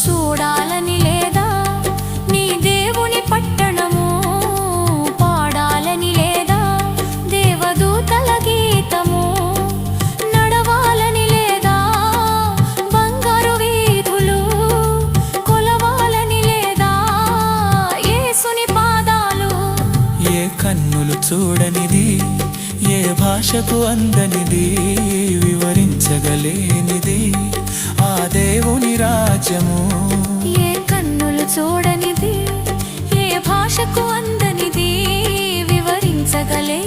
చూడాలని లేదా నీ దేవుని పట్టణము, పాడాలని లేదా దేవదూతల గీతము, నడవాలని లేదా బంగారు వీధులు, కొలవాలని లేదా యేసుని పాదాలు. ఏ కన్నులు చూడనిది, ఏ భాషకు అందనిది, వివరించగలేనిది ఆ దేవుని రాజ్యము. ఏ కన్నులు చూడనిది, ఏ భాషకు అందనిది, వివరించగలే